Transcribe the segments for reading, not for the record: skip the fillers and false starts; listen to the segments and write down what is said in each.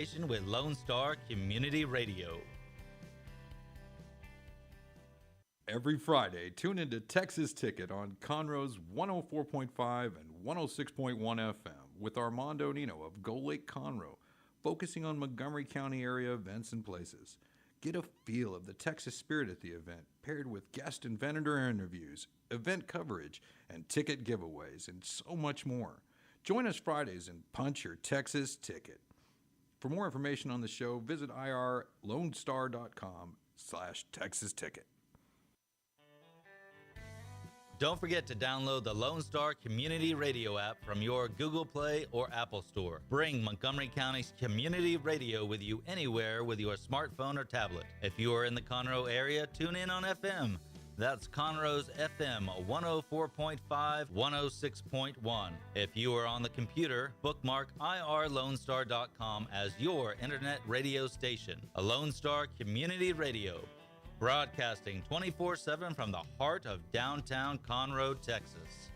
With Lone Star Community Radio. Every Friday, tune into Texas Ticket on Conroe's 104.5 and 106.1 FM with Armando Nino of Gull Lake Conroe, focusing on Montgomery County area events and places. Get a feel of the Texas spirit at the event, paired with guest and vendor interviews, event coverage, and ticket giveaways, and so much more. Join us Fridays and punch your Texas ticket. For more information on the show, visit irlonestar.com/Texas Ticket. Don't forget to download the Lone Star Community Radio app from your Google Play or Apple Store. Bring Montgomery County's community radio with you anywhere with your smartphone or tablet. If you are in the Conroe area, tune in on FM. That's Conroe's FM 104.5, 106.1. If you are on the computer, bookmark irlonestar.com as your internet radio station. A Lone Star Community Radio, broadcasting 24/7 from the heart of downtown Conroe, Texas.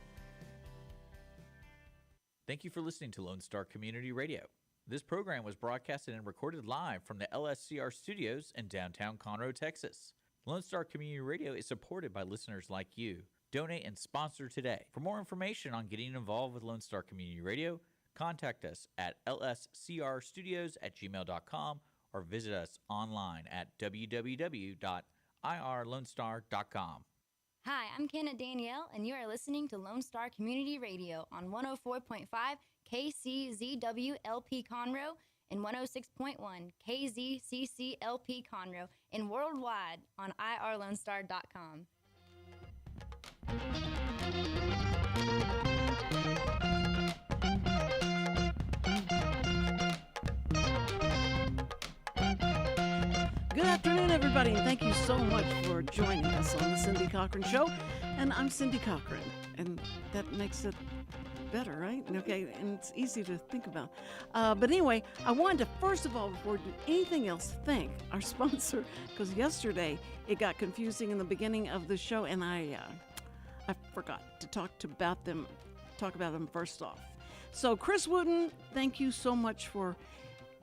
Thank you for listening to Lone Star Community Radio. This program was broadcasted and recorded live from the LSCR studios in downtown Conroe, Texas. Lone Star Community Radio is supported by listeners like you. Donate and sponsor today. For more information on getting involved with Lone Star Community Radio, contact us at lscrstudios@gmail.com or visit us online at www.irlonestar.com. Hi, I'm Kenna Danielle, and you are listening to Lone Star Community Radio on 104.5 KCZWLP Conroe and 106.1 KZCCLP Conroe and worldwide on irlonestar.com. Good afternoon, everybody, and thank you so much for joining us on the Cindy Cochran Show. And I'm Cindy Cochran, and that makes it better, right? Okay, and it's easy to think about. But anyway, I wanted to, first of all, before we do anything else, thank our sponsor, because yesterday it got confusing in the beginning of the show, and I forgot to talk about them first off. So Chris Wootton, thank you so much for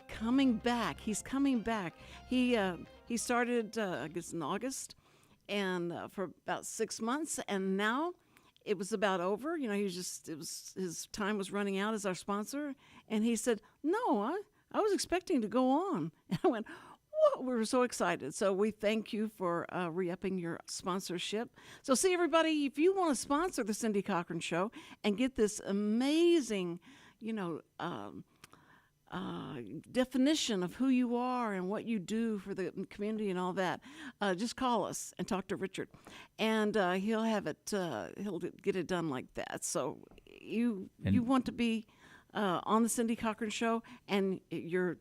coming back. He's coming back. He started, I guess, in August, and for about 6 months, and now it was about over. You know, his time was running out as our sponsor, and he said, "No, I was expecting to go on." And I went, "What?" We were so excited. So we thank you for re-upping your sponsorship. So see, everybody, if you want to sponsor the Cindy Cochran Show and get this amazing, definition of who you are and what you do for the community and all that, just call us and talk to Richard, and he'll have it. He'll get it done like that. So you want to be on the Cindy Cochran Show, and if you're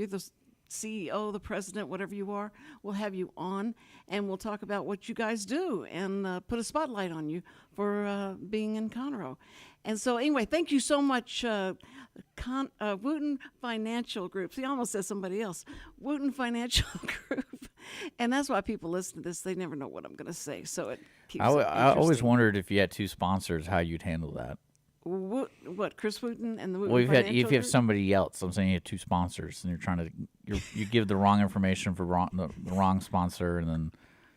the CEO, the president, whatever you are, we'll have you on, and we'll talk about what you guys do and put a spotlight on you for being in Conroe. And so anyway, thank you so much, Wootton Financial Group. See, I almost said somebody else. Wootton Financial Group. And that's why people listen to this. They never know what I'm going to say, so it keeps it interesting. I always wondered if you had two sponsors, how you'd handle that. What, Chris Wootton and the Wootton Well, Financial if you have Group? somebody else, I'm saying you have two sponsors, and you're trying to you give the wrong information for the wrong sponsor, and then.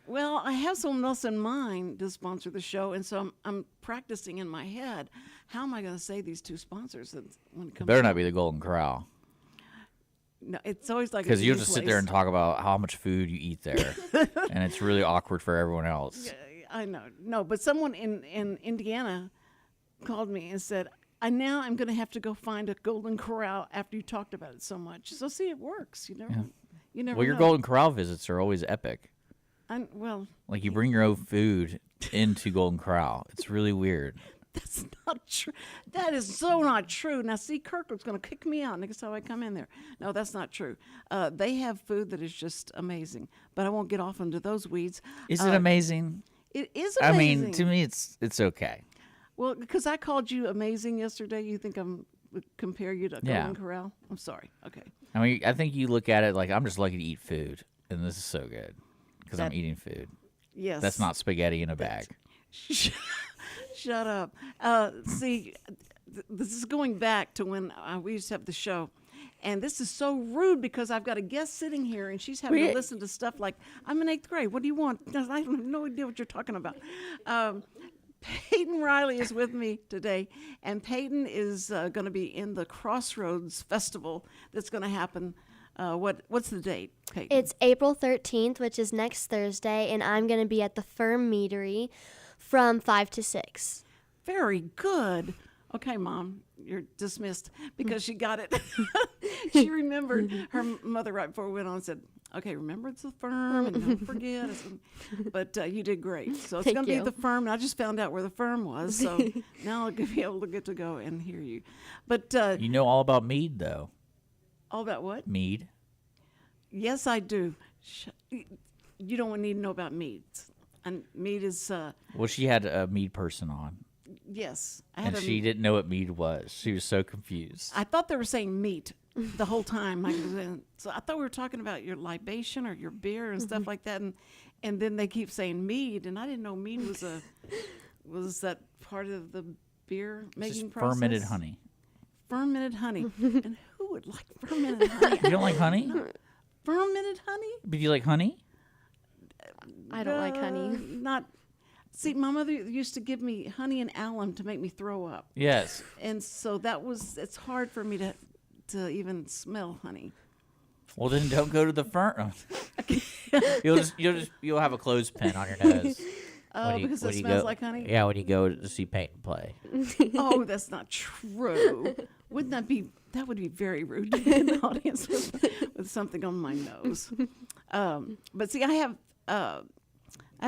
Well, I have someone else in mind to sponsor the show, and so I'm practicing in my head. How am I going to say these two sponsors when it comes? It better not be the Golden Corral. No, it's always like because you'll just sit there and talk about how much food you eat there, and it's really awkward for everyone else. I know, no, but someone in Indiana called me and said, I'm going to have to go find a Golden Corral after you talked about it so much. So see, it works. You never know. Well, your Golden Corral visits are always epic. Like you bring your own food into Golden Corral. It's really weird. That's not true. That is so not true. Now, see, Kirkland's going to kick me out next time I come in there. No, that's not true. They have food that is just amazing, but I won't get off into those weeds. Is it amazing? It is amazing. I mean, to me, it's okay. Well, because I called you amazing yesterday, you think I'm would compare you to Golden Corral? I'm sorry. Okay. I mean, I think you look at it like I'm just lucky to eat food, and this is so good because I'm eating food. Yes. That's not spaghetti in a bag. Shut up. See, this is going back to when we used to have the show, And this is so rude because I've got a guest sitting here and she's having to listen to stuff like, I'm in 8th grade. What do you want? I have no idea what you're talking about. Payton Riley is with me today, and Payton is going to be in the Crossroads Festival that's going to happen. What's the date, Payton? It's April 13th, which is next Thursday, and I'm going to be at the THUR Meadery from 5 to 6. Very good. Okay, Mom, you're dismissed because she got it. She remembered. Her mother right before we went on said, okay, remember it's the firm and don't forget. But you did great. So it's going to be the firm. And I just found out where the firm was. So now I'll be able to get to go and hear you. But You know all about mead, though. All about what? Mead. Yes, I do. You don't need to know about meads. And mead is... Well, she had a mead person on. Yes. And she didn't know what mead was. She was so confused. I thought they were saying meat the whole time. So I thought we were talking about your libation or your beer and stuff like that. And then they keep saying mead. And I didn't know mead was that part of the beer making process. Fermented honey. Fermented honey. And who would like fermented honey? You don't like honey? No. Fermented honey? But you like honey? I don't like honey. Not. See, my mother used to give me honey and alum to make me throw up. Yes. And so it's hard for me to even smell honey. Well, then don't go to the firm. You'll have a clothespin on your nose. Because it smells like honey? Yeah, when you go to see Payton play. Oh, that's not true. Wouldn't that would be very rude to be in the audience with something on my nose. But see, I have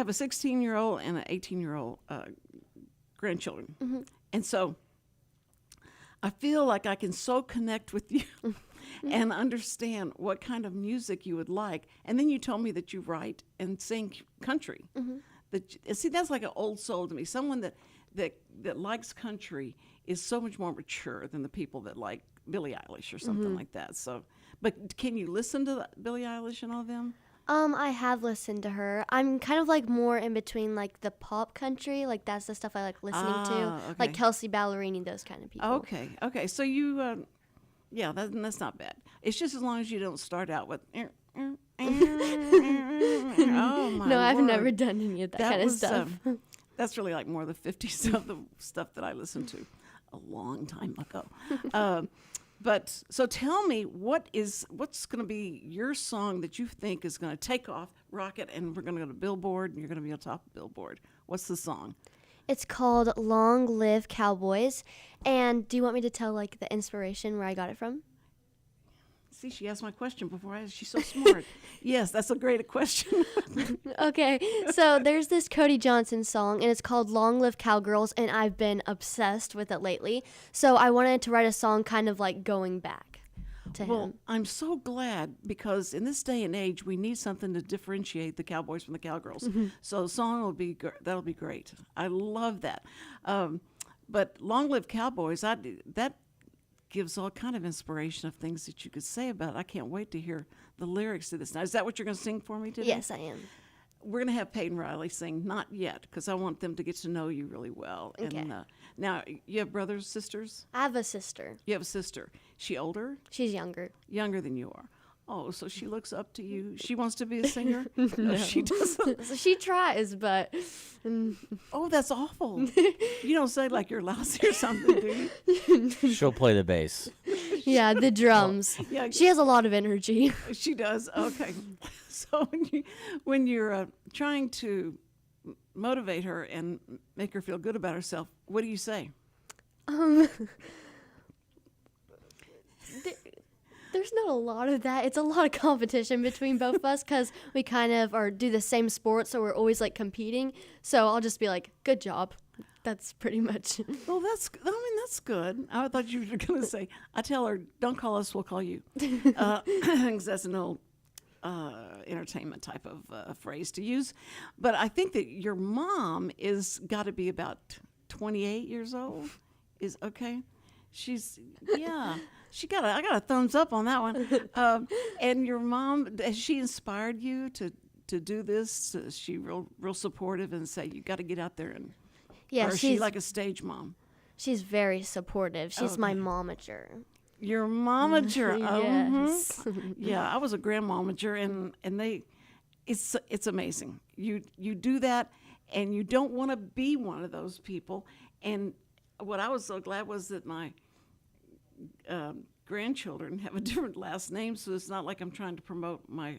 a 16-year-old and an 18-year-old grandchildren. Mm-hmm. And so I feel like I can so connect with you and understand what kind of music you would like. And then you told me that you write and sing country. Mm-hmm. See, that's like an old soul to me. Someone that likes country is so much more mature than the people that like Billie Eilish or something like that. So, but can you listen to Billie Eilish and all of them? I have listened to her. I'm kind of like more in between like the pop country, like that's the stuff I like listening to, okay. like Kelsey Ballerini, those kind of people. Okay. So you, that's not bad. It's just as long as you don't start out with. Oh my No, I've word. never done any of that kind of stuff. That's really like more the 50s stuff, the stuff that I listened to a long time ago. But so tell me, what's going to be your song that you think is going to take off, rocket, and we're going to go to Billboard, and you're going to be on top of Billboard? What's the song? It's called Long Live Cowboys. And do you want me to tell like the inspiration where I got it from? See, she asked my question before I asked. She's so smart. Yes, that's a great question. Okay, so there's this Cody Johnson song, and it's called Long Live Cowgirls, and I've been obsessed with it lately. So I wanted to write a song kind of like going back to him. I'm so glad because in this day and age, we need something to differentiate the cowboys from the cowgirls. Mm-hmm. So the song that'll be great. I love that. But Long Live Cowboys, that gives all kind of inspiration of things that you could say about it. I can't wait to hear the lyrics to this. Now, is that what you're going to sing for me today? Yes, I am. We're going to have Payton Riley sing, not yet, because I want them to get to know you really well. Okay. And now, you have brothers, sisters? I have a sister. You have a sister. She older? She's younger. Younger than you are. Oh, so she looks up to you. She wants to be a singer? No, she doesn't. So she tries, but... Oh, that's awful. You don't say like you're lousy or something, do you? She'll play the bass. Yeah, the drums. Yeah. She has a lot of energy. She does? Okay. So when you're trying to motivate her and make her feel good about herself, what do you say? There's not a lot of that. It's a lot of competition between both of us because we kind of do the same sport, so we're always like competing. So I'll just be like, "Good job." That's pretty much. Well, that's good. I thought you were going to say, I tell her, don't call us, we'll call you. Because that's an old entertainment type of phrase to use. But I think that your mom is got to be about 28 years old. Is okay? I got a thumbs up on that one. And your mom, has she inspired you to do this? Is she real supportive and say, you got to get out there and... Yeah, or is she like a stage mom? She's very supportive. She's my momager. Your momager. Yes. Yeah, I was a grandmomager, and it's amazing. You do that, and you don't want to be one of those people. And what I was so glad was that my grandchildren have a different last name, so it's not like I'm trying to promote my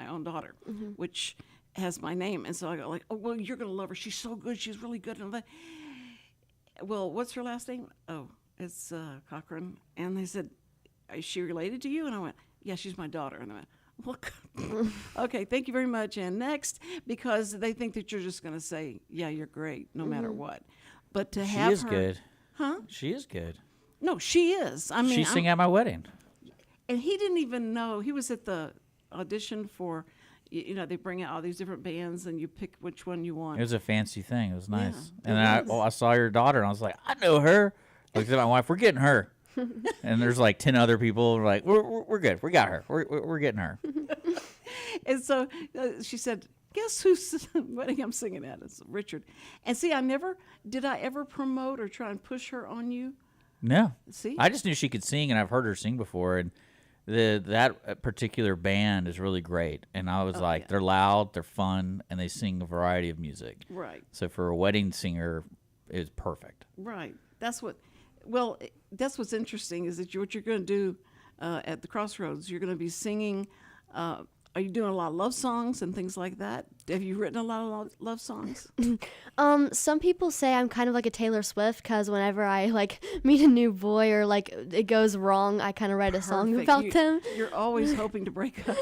own daughter, which has my name. And so I go like, oh, well, you're going to love her. She's so good. She's really good. And well, what's her last name? Oh, it's Cochran. And they said, is she related to you? And I went, yeah, she's my daughter. And I went, well, okay, thank you very much. And next, because they think that you're just going to say, yeah, you're great, no matter what. But to have her. She is good. Huh? She is good. No, she is. I mean, She sang at my wedding. and he didn't even know. He was at the audition for, they bring out all these different bands, and you pick which one you want. It was a fancy thing. It was nice. Yeah, And then I saw your daughter, and I was like, I know her. I looked at my wife. We're getting her. And there's like 10 other people. We're like, we're good. We got her. We're getting her. And so she said, guess whose wedding I'm singing at? It's Richard. And see, did I ever promote or try and push her on you? No. See? I just knew she could sing, and I've heard her sing before. And that particular band is really great. And I was like, they're loud, they're fun, and they sing a variety of music. Right. So for a wedding singer, it's perfect. Right. That's what's interesting is that what you're going to do at the Crossroads, you're going to be singing. Are you doing a lot of love songs and things like that? Have you written a lot of love songs? Some people say I'm kind of like a Taylor Swift because whenever I like meet a new boy or like it goes wrong, I kind of write a song Perfect. about them. You're always hoping to break up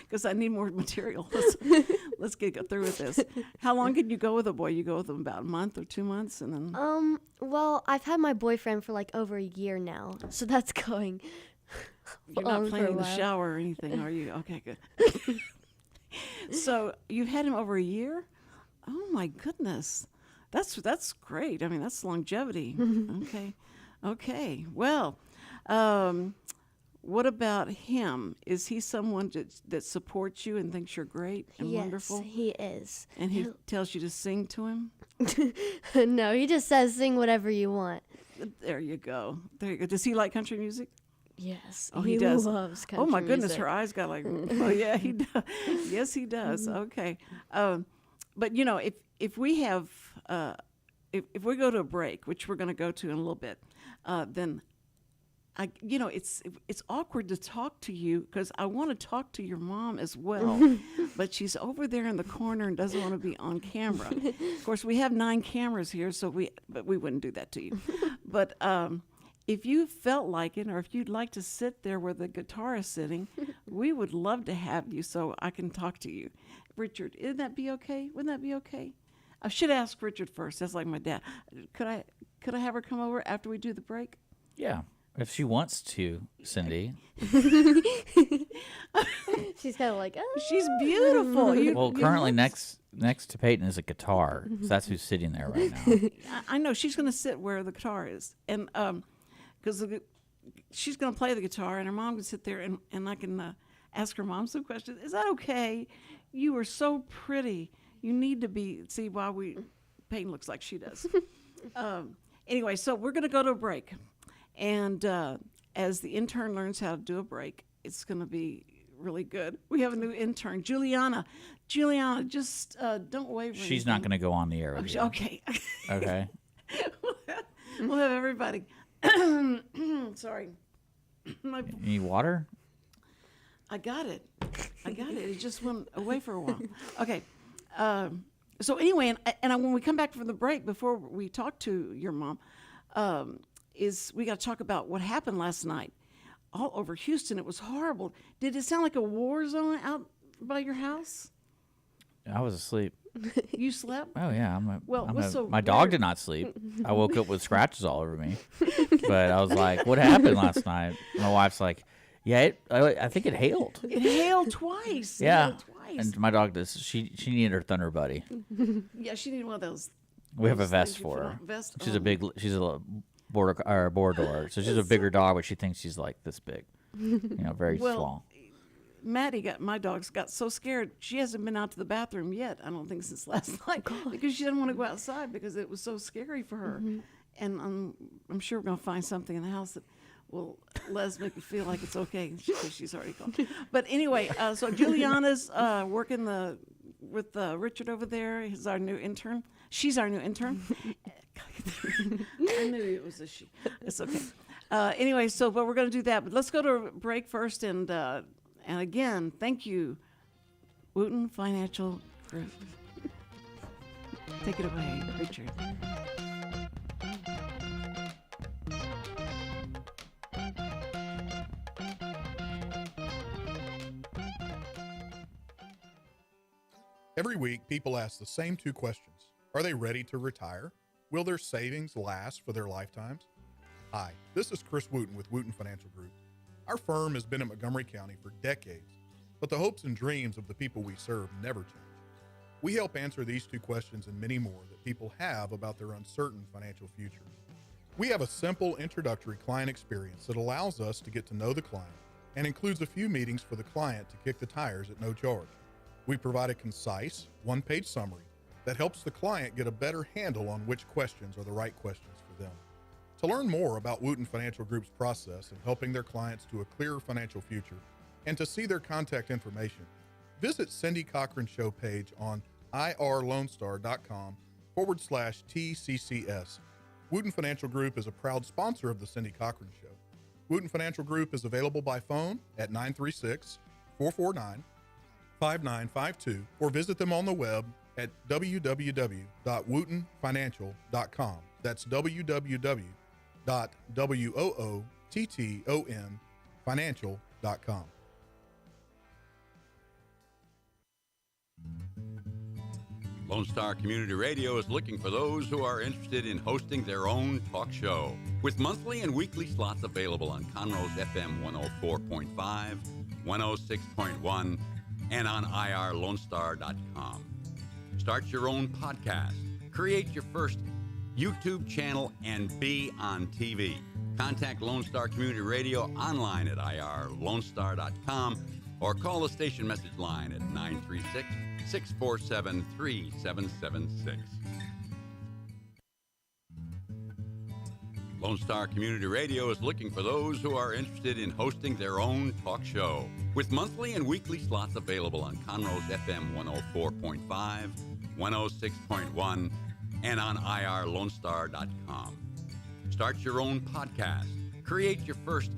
because I need more material. Let's get through with this. How long can you go with a boy? You go with them about a month or 2 months, and then. Well, I've had my boyfriend for like over a year now, so that's going. You're not playing in the shower or anything, are you? Okay, good. So you've had him over a year? Oh my goodness, that's great. I mean, that's longevity. Okay. Well, what about him? Is he someone that supports you and thinks you're great and wonderful? Yes, he is. And he tells you to sing to him? No, he just says sing whatever you want. There you go. Does he like country music? Yes, Oh, he does. loves country Oh my goodness, music. her eyes got like. Oh yeah, he does. Yes, he does. Okay, but if we have if we go to a break, which we're going to go to in a little bit, then it's awkward to talk to you because I want to talk to your mom as well, but she's over there in the corner and doesn't want to be on camera. Of course, we have 9 cameras here, but we wouldn't do that to you. But if you felt like it, or if you'd like to sit there where the guitar is sitting, we would love to have you so I can talk to you. Richard, wouldn't that be okay? I should ask Richard first. That's like my dad. Could I have her come over after we do the break? Yeah. If she wants to, Cindy. She's kind of like, oh. She's beautiful. Well, currently next to Payton is a guitar. So that's who's sitting there right now. I know she's going to sit where the guitar is, and because she's going to play the guitar, and her mom can sit there, and I can ask her mom some questions. Is that okay? You are so pretty. You need to see why Payton looks like she does. Anyway, so we're going to go to a break, and as the intern learns how to do a break, it's going to be really good. We have a new intern, Juliana. Juliana, just don't wave. She's not going to go on the air with you. Okay. Okay. We'll have everybody. Sorry. You need water? I got it. It just went away for a while. Okay. So anyway, and when we come back from the break, before we talk to your mom, we got to talk about what happened last night all over Houston. It was horrible. Did it sound like a war zone out by your house? I was asleep. You slept? Oh yeah, my dog weird? did not sleep. I woke up with scratches all over me. But I was like, "What happened last night?" My wife's like, "Yeah, I think it hailed." It hailed twice. Yeah, It hailed twice. and my dog does. She needed her Thunder Buddy. Yeah, she needed one of those. We have a those vest things you for put her. on. Vest? She's Oh. she's a border, so she's a bigger dog, but she thinks she's like this big. Very small. My dog's got so scared she hasn't been out to the bathroom yet. I don't think since last night because she didn't want to go outside because it was so scary for her. And I'm sure we're gonna find something in the house that. Well, Les make me feel like it's okay because she's already gone. But anyway, so Juliana's working with Richard over there. He's our new intern. She's our new intern. I knew it was a she. It's okay. Anyway, but we're going to do that. But let's go to a break first. And again, thank you, Wootton Financial Group. Take it away, Richard. Every week, people ask the same two questions. Are they ready to retire? Will their savings last for their lifetimes? Hi, this is Chris Wootton with Wootton Financial Group. Our firm has been in Montgomery County for decades, but the hopes and dreams of the people we serve never change. We help answer these two questions and many more that people have about their uncertain financial future. We have a simple introductory client experience that allows us to get to know the client and includes a few meetings for the client to kick the tires at no charge. We provide a concise, one-page summary that helps the client get a better handle on which questions are the right questions for them. To learn more about Wootton Financial Group's process in helping their clients to a clearer financial future and to see their contact information, visit Cindy Cochran Show page on irlonestar.com/TCCS. Wootton Financial Group is a proud sponsor of the Cindy Cochran Show. Wootton Financial Group is available by phone at 936-449-5952 or visit them on the web at www.woottonfinancial.com. That's www.woottonfinancial.com. Lone Star Community Radio is looking for those who are interested in hosting their own talk show. With monthly and weekly slots available on Conroe's FM 104.5, 106.1, and on irlonestar.com. Start your own podcast, create your first YouTube channel, and be on TV. Contact Lone Star Community Radio online at irlonestar.com or call the station message line at 936-647-3776. Lone Star Community Radio is looking for those who are interested in hosting their own talk show. With monthly and weekly slots available on Conroe's FM 104.5, 106.1, and on irlonestar.com. Start your own podcast, create your first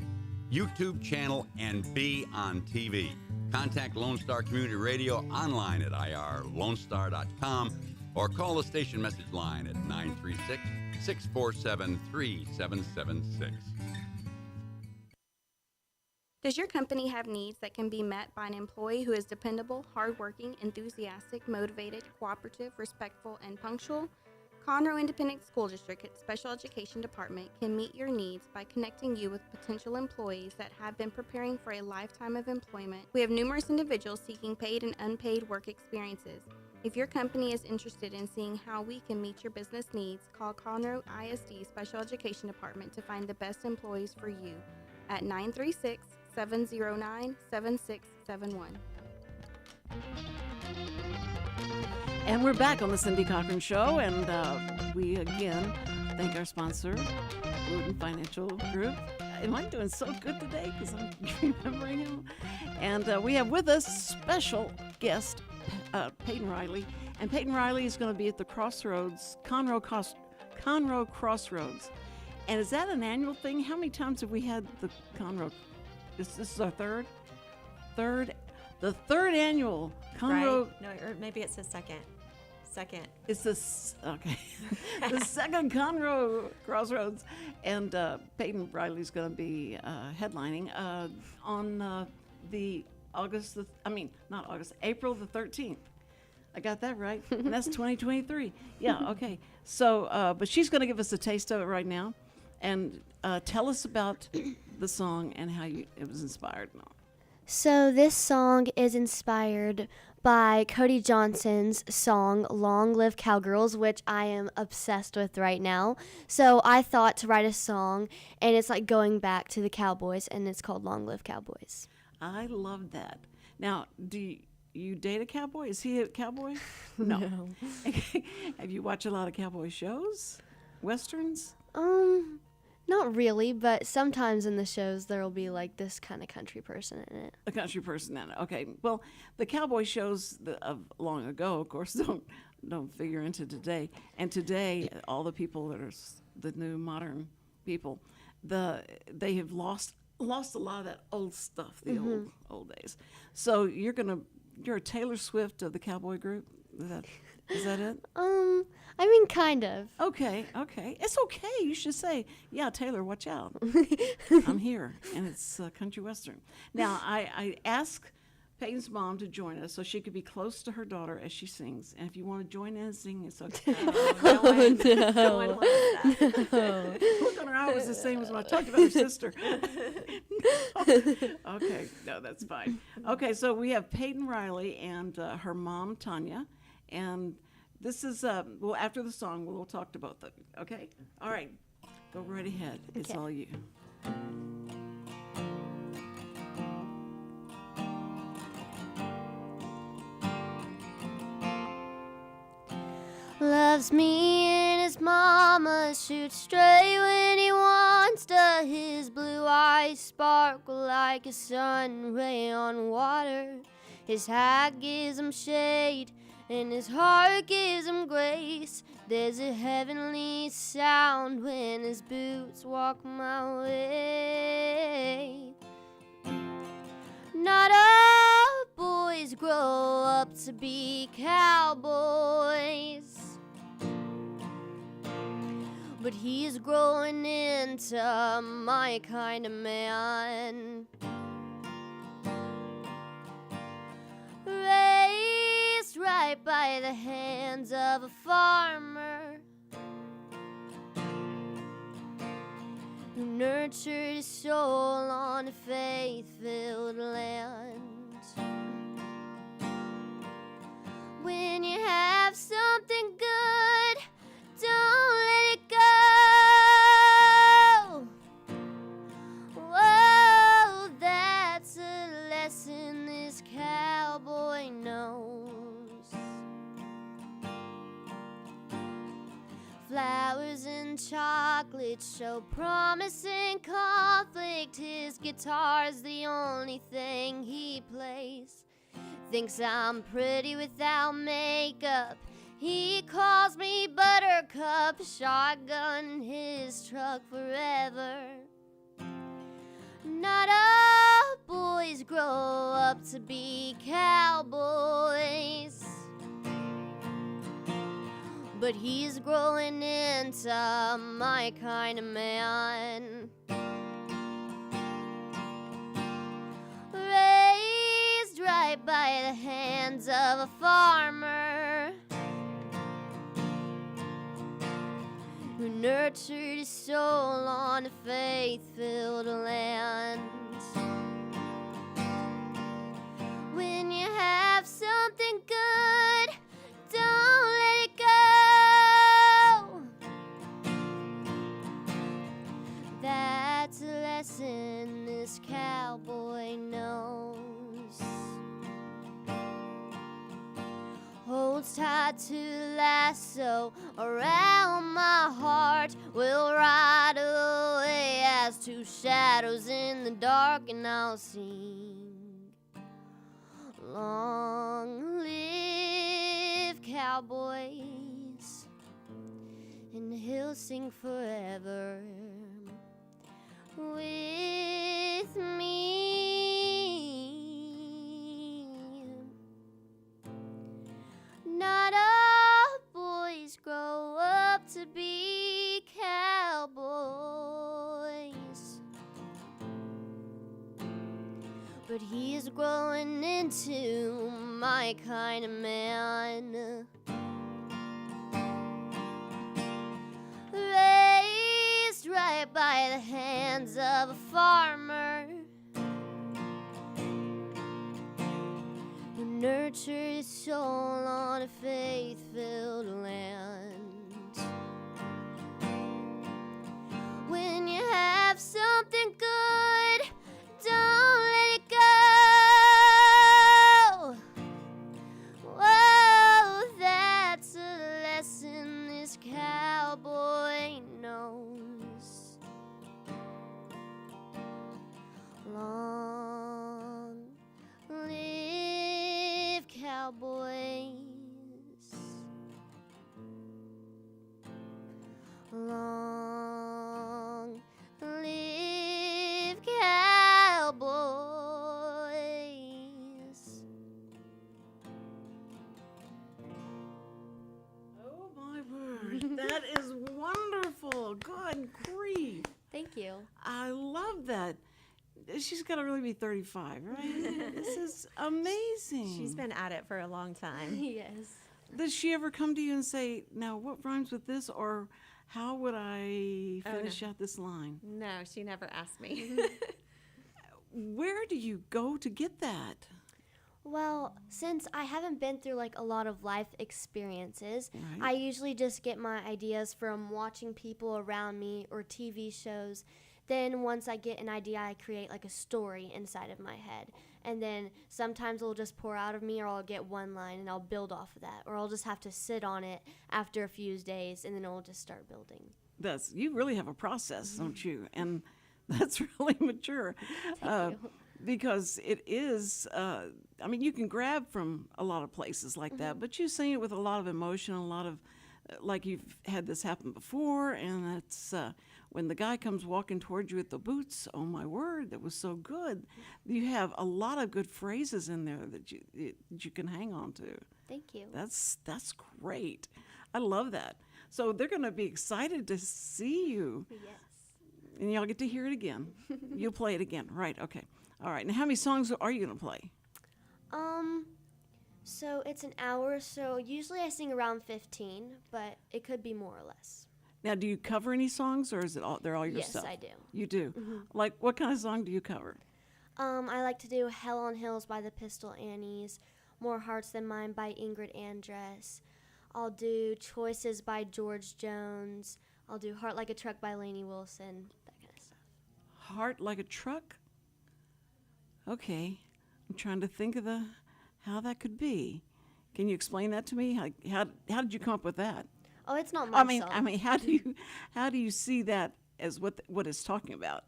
YouTube channel, and be on TV. Contact Lone Star Community Radio online at irlonestar.com or call the station message line at 936-647-3776. Does your company have needs that can be met by an employee who is dependable, hardworking, enthusiastic, motivated, cooperative, respectful, and punctual? Conroe Independent School District Special Education Department can meet your needs by connecting you with potential employees that have been preparing for a lifetime of employment. We have numerous individuals seeking paid and unpaid work experiences. If your company is interested in seeing how we can meet your business needs, call Conroe ISD Special Education Department to find the best employees for you at 936-709-7671. And we're back on the Cindy Cochran Show, and we again thank our sponsor, Wootton Financial Group. Am I doing so good today because I'm remembering him? And we have with us special guest, Payton Riley. And Payton Riley is going to be at the Crossroads, Conroe Crossroads. And is that an annual thing? How many times have we had the Conroe? This is our third? The third annual Conroe. Right. No, or maybe it's the second. It's this, okay. The second Conroe Crossroads. And Payton Riley's going to be headlining on April the 13th. I got that right. And that's 2023. Yeah, okay. So, but she's going to give us a taste of it right now. And tell us about the song and how it was inspired. So this song is inspired by Cody Johnson's song Long Live Cowgirls, which I am obsessed with right now. So I thought to write a song, and it's like going back to the Cowboys, and it's called Long Live Cowboys. I love that. Now, do you date a cowboy? Is he a cowboy? No. No. Have you watched a lot of cowboy shows? Westerns? Not really, but sometimes in the shows there will be like this kind of country person in it. A country person in it. Okay. Well, the cowboy shows of long ago, of course, don't figure into today. And today, all the people that are the new modern people, they have lost a lot of that old stuff, the old days. So you're a Taylor Swift of the cowboy group. Is that it? I mean, kind of. Okay. It's okay. You should say, yeah, Taylor, watch out. I'm here, and it's country western. Now, I asked Payton's mom to join us so she could be close to her daughter as she sings. And if you want to join in and sing, it's okay. No. Look on her eye was the same as when I talked about her sister. Okay, no, that's fine. Okay, so we have Payton Riley and her mom, Tanya. And this is, after the song, we'll talk about them. Okay? All right. Go right ahead. It's all you. Loves me and his mama, shoots straight when he wants to. His blue eyes sparkle like a sun ray on water. His hat gives him shade and his heart gives him grace. There's a heavenly sound when his boots walk my way. Not all boys grow up to be cowboys, but he's growing into my kind of man. Raised right by the hands of a farmer who nurtured his soul on a faith-filled land. When you have something good, don't let it go. Whoa, that's a lesson this cowboy knows. Flowers and chocolate show promise and conflict. His guitar's the only thing he plays. Thinks I'm pretty without makeup. He calls me Buttercup. Shotgun in his truck forever. Not all boys grow up to be cowboys, but he's growing into my kind of man. Raised right by the hands of a farmer who nurtured his soul on a faith-filled land. When you have something good, don't let it go. That's a lesson this cowboy knows. Holds tied to the lasso around my heart. We'll ride away as two shadows in the dark, and I'll sing, long live cowboys, and he'll sing forever with me. Not all boys grow up to be cowboys, but he's growing into my kind of man. Raised right by the hands of a farmer who nurtured his soul on a faith-filled land. When you have something good, don't let it go. Whoa, that's a lesson this cowboy knows. Thank you. I love that. She's got to really be 35, right? This is amazing. She's been at it for a long time. Yes. Does she ever come to you and say, now what rhymes with this, or how would I finish out this line? No, she never asked me. Where do you go to get that? Well, since I haven't been through like a lot of life experiences, Right. I usually just get my ideas from watching people around me or TV shows. Then once I get an idea, I create like a story inside of my head. And then sometimes it'll just pour out of me, or I'll get one line and I'll build off of that. Or I'll just have to sit on it after a few days, and then it'll just start building. You really have a process, don't you? And that's really mature. Thank you. Because it is, I mean, you can grab from a lot of places like that, but you sing it with a lot of emotion, a lot of, like you've had this happen before, and it's when the guy comes walking towards you with the boots, oh my word, that was so good. You have a lot of good phrases in there that you can hang on to. Thank you. That's great. I love that. So they're going to be excited to see you. Yes. And y'all get to hear it again. You'll play it again. Right, okay. All right. Now, how many songs are you going to play? So it's an hour, so usually I sing around 15, but it could be more or less. Now, do you cover any songs, or is it they're all your Yes, stuff? I do. You do? Like, what kind of song do you cover? I like to do Hell on Hills by the Pistol Annies, More Hearts Than Mine by Ingrid Andress. I'll do Choices by George Jones. I'll do Heart Like a Truck by Lainey Wilson, that kind of stuff. Heart Like a Truck? Okay. I'm trying to think of how that could be. Can you explain that to me? How did you come up with that? Oh, it's not my song. I mean, how do you see that as what it's talking about?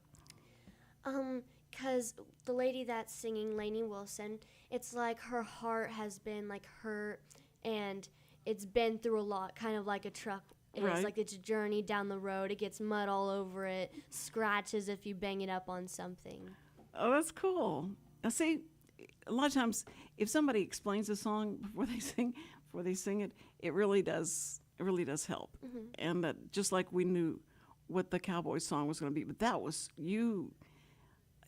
'Cause the lady that's singing, Lainey Wilson, it's like her heart has been like hurt, and it's been through a lot, kind of like a truck is. Right. Like it's a journey down the road. It gets mud all over it, scratches if you bang it up on something. Oh, that's cool. Now, see, a lot of times, if somebody explains a song before they sing it, it really does help. And that just like we knew what the cowboy song was going to be, but that was you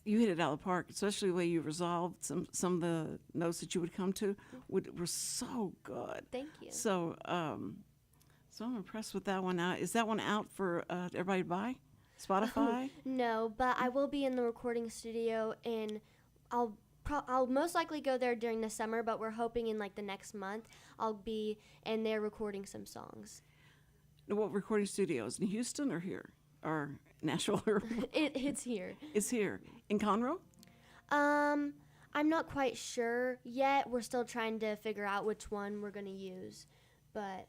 hit it out of the park, especially the way you resolved some of the notes that you would come to were so good. Thank you. So, so I'm impressed with that one. Now, is that one out for everybody to buy? Spotify? No, but I will be in the recording studio, and I'll most likely go there during the summer, but we're hoping in like the next month I'll be in there recording some songs. What recording studios? In Houston or here? Or Nashville? Or It's here. It's here. In Conroe? I'm not quite sure yet. We're still trying to figure out which one we're going to use, but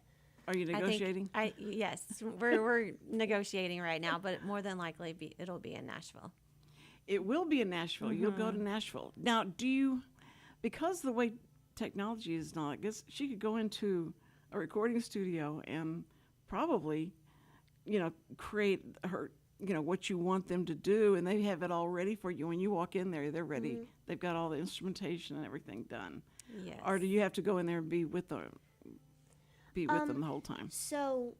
Are you negotiating? Yes, we're negotiating right now, but more than likely it'll be in Nashville. It will be in Nashville. You'll go to Nashville. Now, because the way technology is now, I guess she could go into a recording studio and probably, create her, what you want them to do, and they have it all ready for you. When you walk in there, they're ready. They've got all the instrumentation and everything done. Yes. Or do you have to go in there and be with them the whole time? So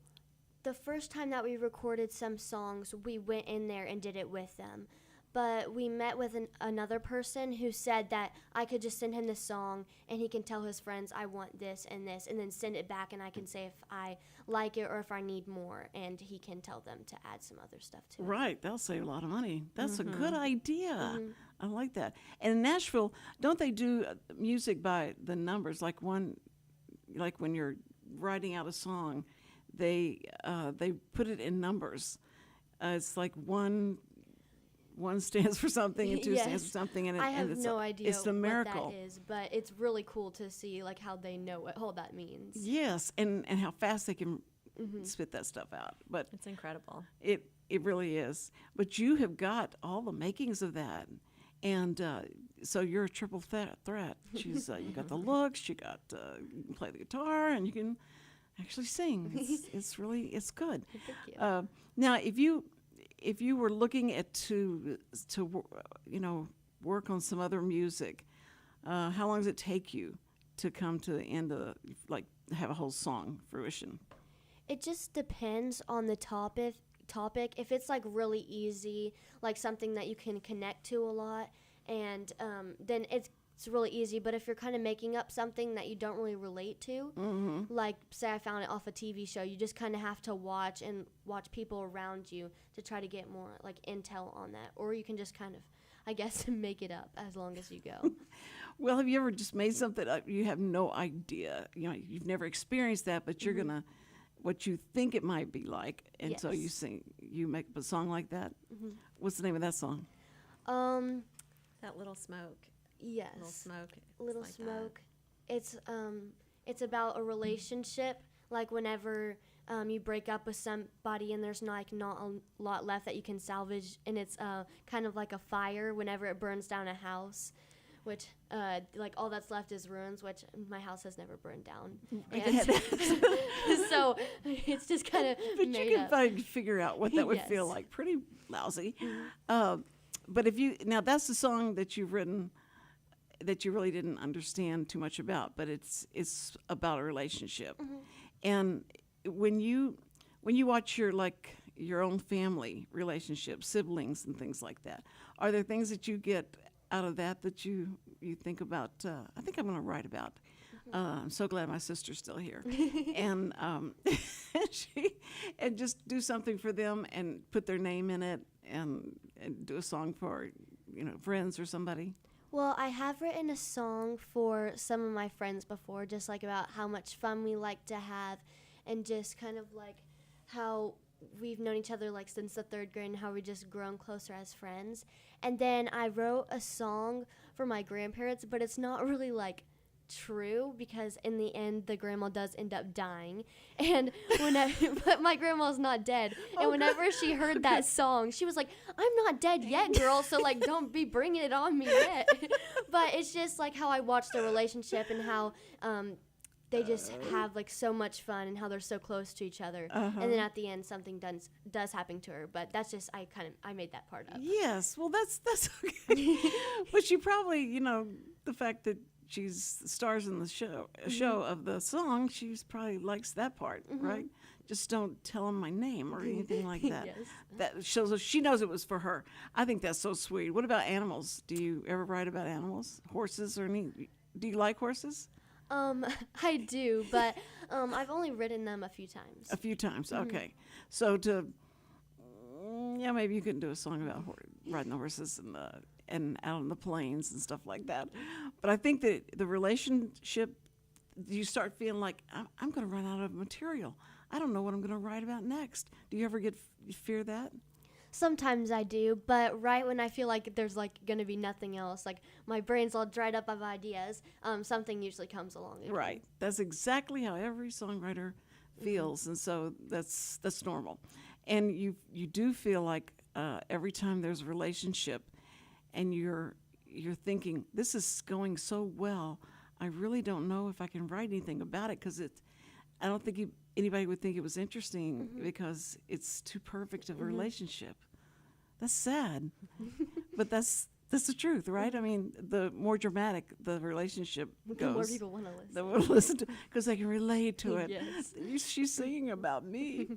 the first time that we recorded some songs, we went in there and did it with them. But we met with another person who said that I could just send him the song and he can tell his friends, I want this, and then send it back, and I can say if I like it or if I need more, and he can tell them to add some other stuff to it. Right, they'll save a lot of money. That's a good idea. I like that. And in Nashville, don't they do music by the numbers? Like when you're writing out a song, they put it in numbers. It's like one stands for something and two stands for something, and I have it's no idea it's a miracle. what that is, but it's really cool to see like how they know what all that means. Yes, and how fast they can spit that stuff out. But It's incredible. it really is. But you have got all the makings of that, and so you're a triple threat. She's you got the looks, you got you can play the guitar, and you can actually sing. It's good. Thank you. Now, if you were looking at to work on some other music, how long does it take you to come to the end of have a whole song fruition? It just depends on the topic. If it's like really easy, like something that you can connect to a lot, and then it's really easy. But if you're kind of making up something that you don't really relate to, like say I found it off a TV show, you just kind of have to watch people around you to try to get more like intel on that, or you can just kind of, I guess, make it up as long as you go. Well, have you ever just made something up you have no idea? You know, you've never experienced that, but you're gonna what you think it might be like, and so you make up a song like that. What's the name of that song? That Little Smoke. Yes. Little Smoke. Little like Smoke. It's about a relationship. Like whenever you break up with somebody and there's not a lot left that you can salvage, and it's kind of like a fire whenever it burns down a house, which like all that's left is ruins, which my house has never burned down. And so it's just kind of But you can figure out what that would feel like. Pretty lousy. But now that's the song that you've written that you really didn't understand too much about, but it's about a relationship. And when you watch your own family relationship, siblings and things like that, are there things that you get out of that you think about? I think I'm going to write about. I'm so glad my sister's still here, and and just do something for them and put their name in it and do a song for friends or somebody. Well, I have written a song for some of my friends before, just like about how much fun we like to have, and just kind of like how we've known each other like since the 3rd grade and how we just grown closer as friends. And then I wrote a song for my grandparents, but it's not really like true, because in the end the grandma does end up dying, and but my grandma's not dead, and whenever she heard that song, she was like, I'm not dead yet, girl, so like don't be bringing it on me yet. But it's just like how I watched the relationship and how they just have like so much fun and how they're so close to each other, and then at the end something does happen to her, but that's just I made that part up. Yes, well that's okay. But she probably, the fact that she's stars in the show of the song, she's probably likes that part, right? Just don't tell him my name or anything like that. Yes. That shows she knows it was for her. I think that's so sweet. What about animals? Do you ever write about animals, horses, or any? Do you like horses? I do, but I've only ridden them a few times. A few times, okay. So maybe you can do a song about riding the horses and out on the plains and stuff like that. But I think that the relationship, you start feeling like, I'm going to run out of material. I don't know what I'm going to write about next. Do you ever fear that? Sometimes I do, but right when I feel like there's like going to be nothing else, like my brain's all dried up of ideas, something usually comes along again. Right. That's exactly how every songwriter feels, and so that's normal. And you do feel like every time there's a relationship and you're thinking, this is going so well, I really don't know if I can write anything about it, because I don't think anybody would think it was interesting because it's too perfect of a relationship. That's sad, but that's the truth, right? I mean, the more dramatic the relationship goes, The more people want to listen. they will listen to, because they can relate to it. Yes. She's singing about me,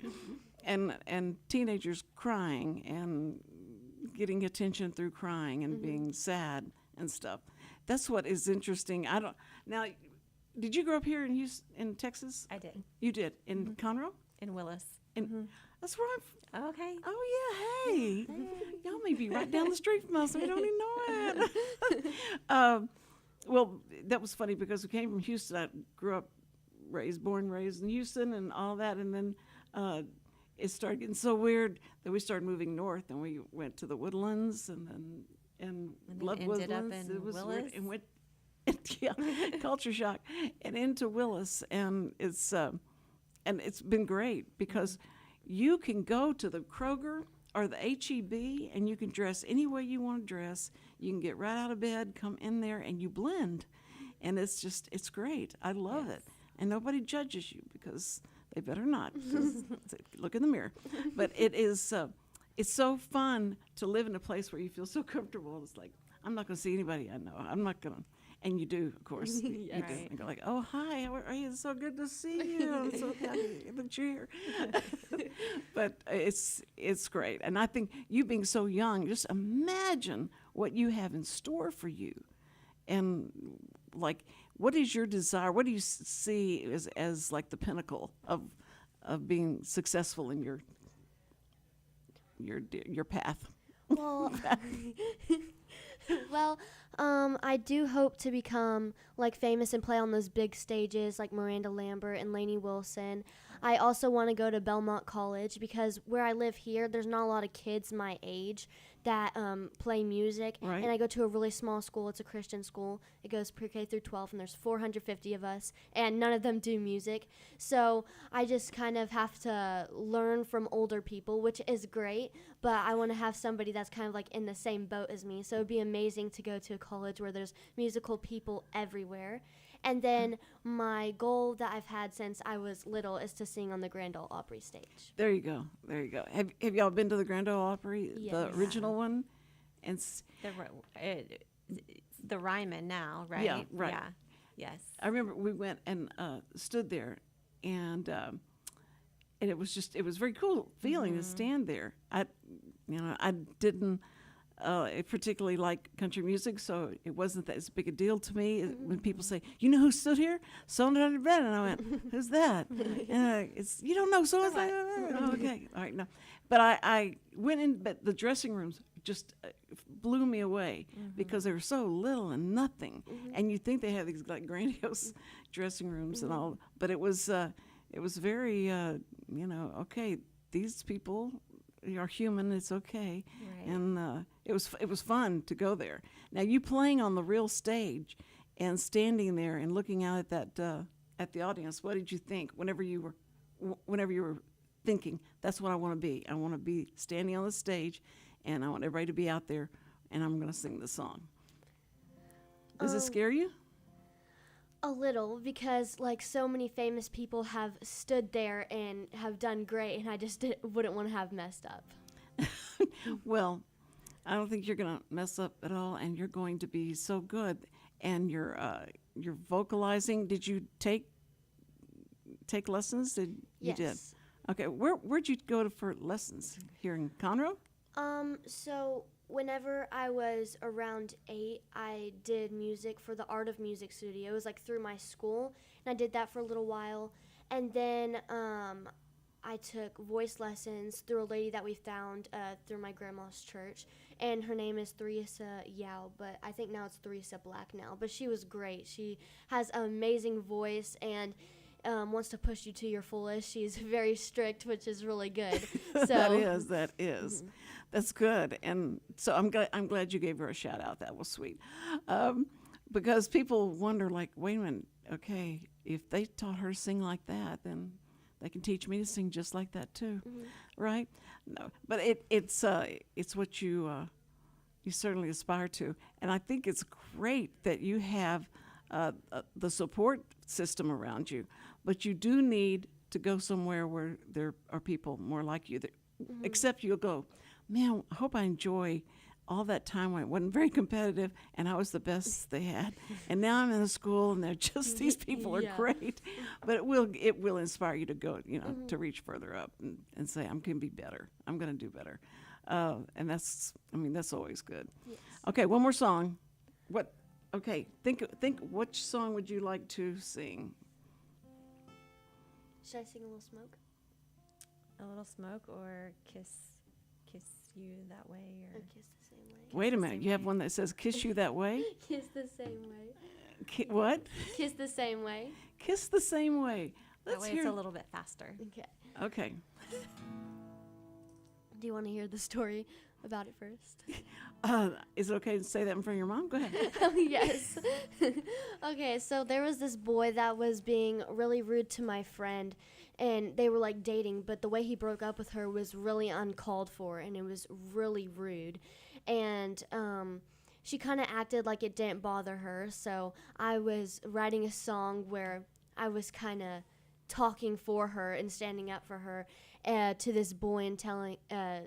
and teenagers crying and getting attention through crying and being sad and stuff. That's what is interesting. Now, did you grow up here in Texas? I did. You did in Conroe? In Willis. That's where I'm. Okay. Oh yeah, hey. Y'all may be right down the street from us. We don't even know it. Well, that was funny because we came from Houston. I grew up, born, raised in Houston, and all that, and then it started getting so weird that we started moving north, and we went to the Woodlands, and loved ended up Woodlands. in It was Willis? weird, and went. Yeah, culture shock, and into Willis, and it's been great because you can go to the Kroger or the H-E-B and you can dress any way you want to dress. You can get right out of bed, come in there, and you blend, and it's great. I love it, and nobody judges you because they better not. Look in the mirror, but it is it's so fun to live in a place where you feel so comfortable. It's like, I'm not going to see anybody I know. I'm not going to. And you do, of course. You do. Right. And go like, oh, hi, how are you? It's so good to see you. I'm so happy that you're here. But it's great. And I think you being so young, just imagine what you have in store for you. And like, what is your desire? What do you see as like the pinnacle of being successful in your path? Well, well, I do hope to become like famous and play on those big stages like Miranda Lambert and Lainey Wilson. I also want to go to Belmont College because where I live here, there's not a lot of kids my age that play music. Right. And I go to a really small school. It's a Christian school. It goes pre-K through 12, and there's 450 of us, and none of them do music. So I just kind of have to learn from older people, which is great, but I want to have somebody that's kind of like in the same boat as me. So it'd be amazing to go to a college where there's musical people everywhere. And then my goal that I've had since I was little is to sing on the Grand Ole Opry stage. There you go. There you go. Have y'all been to the Grand Ole Opry, Yes. the original one? And The Ryman now, right? Yeah, right. Yeah. Yes. I remember we went and stood there, and it was very cool feeling to stand there. I didn't particularly like country music, so it wasn't that as big a deal to me. When people say, "You know who stood here?" So under bed, and I went, "Who's that?" It's you don't know, so it's like, oh, okay, all right, no. But I went in, but the dressing rooms just blew me away because they were so little and nothing, and you think they have these like grandiose dressing rooms and all, but it was very okay, these people are human, it's okay. Right. And it was fun to go there. Now you playing on the real stage and standing there and looking out at that at the audience, what did you think whenever you were thinking, that's what I want to be? I want to be standing on the stage, and I want everybody to be out there, and I'm going to sing the song. Does it scare you? A little, because like so many famous people have stood there and have done great, and I just wouldn't want to have messed up. Well, I don't think you're going to mess up at all, and you're going to be so good. And you're vocalizing. Did you take lessons? You Yes. did. Okay, where'd you go for lessons? Here in Conroe? So whenever I was around 8, I did music for the Art of Music studio. It was like through my school, and I did that for a little while. And then I took voice lessons through a lady that we found through my grandma's church, and her name is Theresa Yao, but I think now it's Theresa Black now. But she was great. She has an amazing voice and wants to push you to your fullest. She's very strict, which is really good. So That is. That's good. And so I'm glad you gave her a shout out. That was sweet. Because people wonder, like, wait a minute, okay, if they taught her to sing like that, then they can teach me to sing just like that too, right? No, but it's what you certainly aspire to, and I think it's great that you have the support system around you. But you do need to go somewhere where there are people more like you that accept you. Go, man, I hope I enjoy all that time when it wasn't very competitive and I was the best they had. And now I'm in a school and they're just, these people are great. But it will inspire you to go, to reach further up and say, I'm going to be better. I'm going to do better. And that's always good. Yes. Okay, one more song. Think which song would you like to sing? should I sing A Little Smoke? A Little Smoke or Kiss You That Way? Or Or Kiss the Same Way? Wait a minute. You have one that says Kiss You That Way? Kiss the Same Way. What? Kiss the Same Way. Kiss the Same Way. that Let's way hear. it's a little bit faster. Okay. Okay. Do you want to hear the story about it first? Is it okay to say that in front of your mom? Go ahead. Yes. Okay, so there was this boy that was being really rude to my friend, and they were like dating, but the way he broke up with her was really uncalled for, and it was really rude. And she kind of acted like it didn't bother her, so I was writing a song where I was kind of talking for her and standing up for her. to this boy and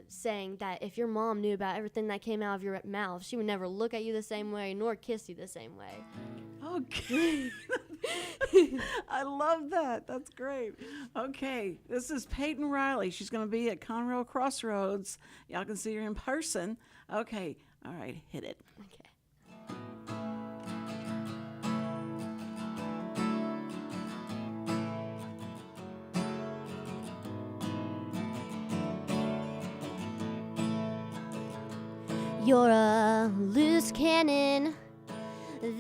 saying that if your mom knew about everything that came out of your mouth, she would never look at you the same way nor kiss you the same way. Okay. I love that. That's great. Okay. This is Payton Riley. She's going to be at Conroe Crossroads. Y'all can see her in person. Okay. All right. Hit it. Okay. You're a loose cannon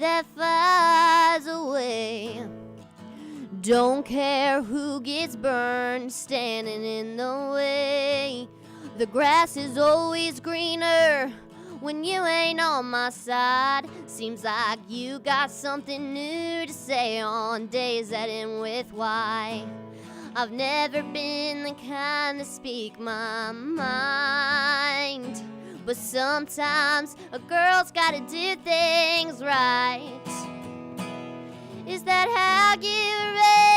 that flies away. Don't care who gets burned, standing in the way. The grass is always greener when you ain't on my side. Seems like you got something new to say on days that end with why. I've never been the kind to speak my mind, but sometimes a girl's gotta do things right. Is that how you were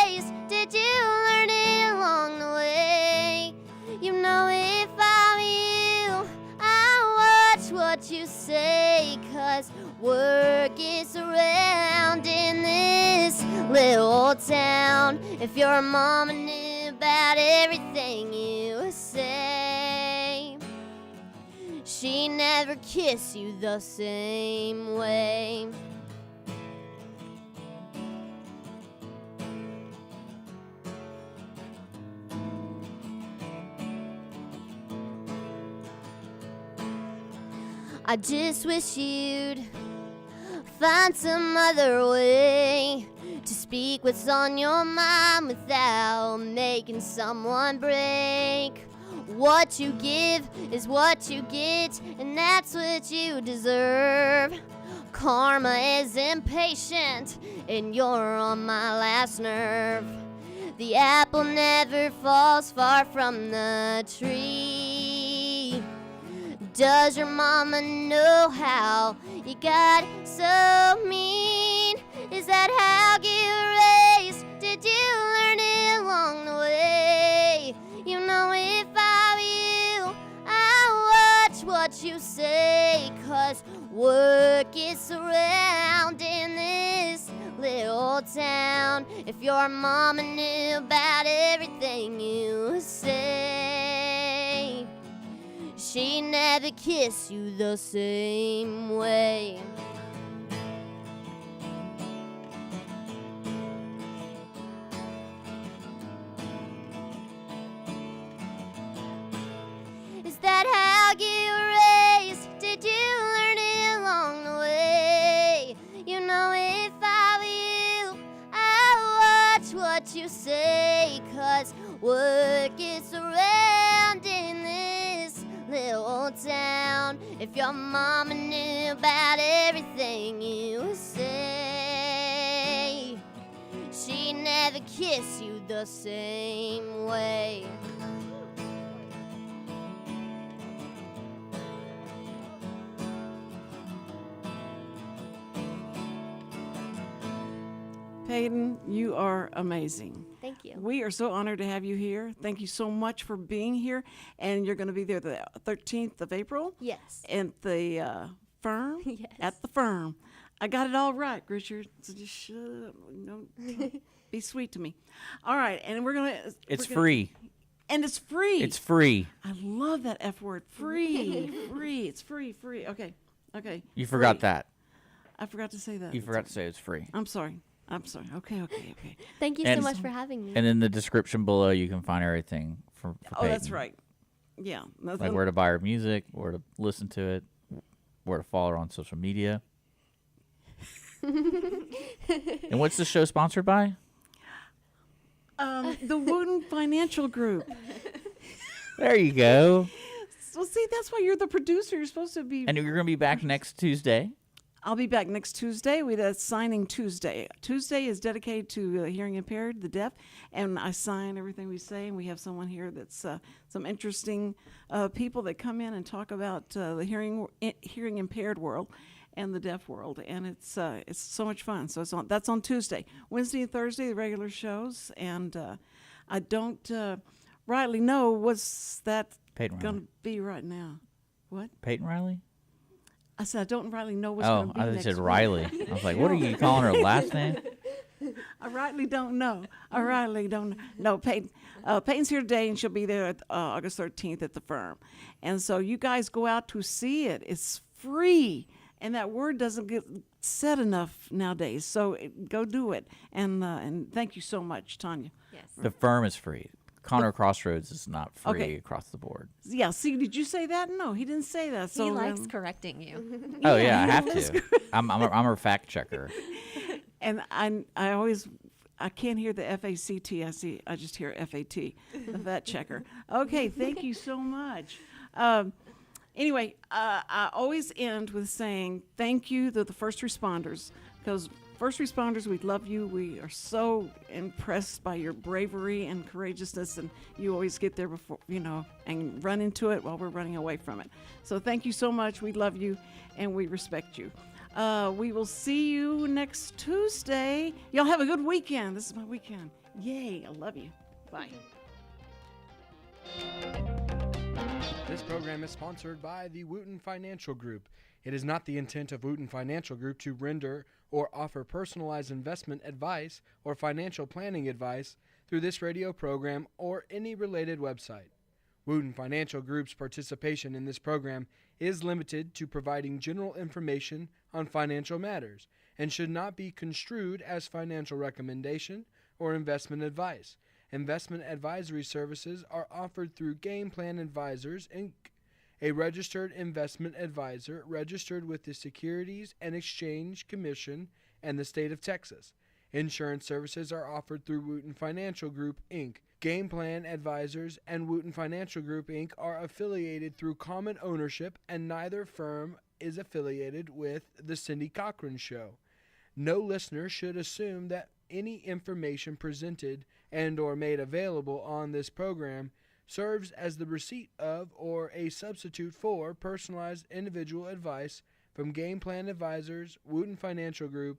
raised? Did you learn it along the way? You know, if I'm you, I watch what you say, 'cause word gets around in this little town. If your mama knew about everything you say, she never kissed you the same way. I just wish you'd find some other way to speak what's on your mind without making someone break. What you give is what you get, and that's what you deserve. Karma is impatient, and you're on my last nerve. The apple never falls far from the tree. Does your mama know how you got so mean? Is that how you were raised? Did you learn it along the way? You know, if I were you, I watch what you say, 'cause word gets around in this little town. If your mama knew about everything you say, she never kissed you the same way. Is that how you were raised? Did you learn it along the way? You know, if I were you, I watch what you say, 'cause word gets around in this little town. If your mama knew about everything you say, she never kissed you the same way. Payton, you are amazing. Thank you. We are so honored to have you here. Thank you so much for being here. And you're going to be there the 13th of April? Yes. At the firm? Yes. At the firm. I got it all right, Richard. So just shut up. Don't be sweet to me. All right, and we're going to... It's free. And it's free. It's free. I love that F word. Free. Free. It's free. Free. Okay. You forgot Free. that. I forgot to say that. You forgot to say it's free. I'm sorry. Okay. Thank you so much for having me. And in the description below, you can find everything for Oh, that's Payton. right. Yeah. Like where to buy her music, where to listen to it, where to follow her on social media. And what's the show sponsored by? The Wootton Financial Group. There you go. So see, that's why you're the producer. You're supposed to be. And you're going to be back next Tuesday. I'll be back next Tuesday. That's signing Tuesday. Tuesday is dedicated to hearing impaired, the deaf, and I sign everything we say. And we have someone here that's some interesting people that come in and talk about the hearing impaired world and the deaf world, and it's so much fun. So that's on Tuesday, Wednesday and Thursday, the regular shows, and I don't Riley know what's that Payton going Riley. to be right now. What? Payton Riley? I said I don't rightly know what's Oh, going to be I thought you next said week. Riley. I was like, what are you calling her last name? I rightly don't know. I rightly don't know. Peyton, Peyton's here today, and she'll be there at August 13th at the firm. And so you guys go out to see it. It's free, and that word doesn't get said enough nowadays. So go do it. And thank you so much, Tanya. Yes. The firm is free. Conroe Crossroads is not free Okay. across the board. Yeah, see, did you say that? No, he didn't say that. So He likes correcting you. Oh, yeah, I he have was to. I'm a fact checker. And I can't hear the FACT. I just hear FAT, the vet checker. Okay, thank you so much. Anyway, I always end with saying thank you to the first responders, because first responders, we love you. We are so impressed by your bravery and courageousness, and you always get there before, and run into it while we're running away from it. So thank you so much. We love you, and we respect you. We will see you next Tuesday. Y'all have a good weekend. This is my weekend. Yay, I love you. Bye. This program is sponsored by the Wootton Financial Group. It is not the intent of Wootton Financial Group to render or offer personalized investment advice or financial planning advice through this radio program or any related website. Wootton Financial Group's participation in this program is limited to providing general information on financial matters and should not be construed as financial recommendation or investment advice. Investment advisory services are offered through Game Plan Advisors, Inc., a registered investment advisor registered with the Securities and Exchange Commission and the state of Texas. Insurance services are offered through Wootton Financial Group, Inc. Game Plan Advisors and Wootton Financial Group, Inc. are affiliated through common ownership, and neither firm is affiliated with The Cindy Cochran Show. No listener should assume that any information presented and or made available on this program serves as the receipt of or a substitute for personalized individual advice from Game Plan Advisors, Wootton Financial Group,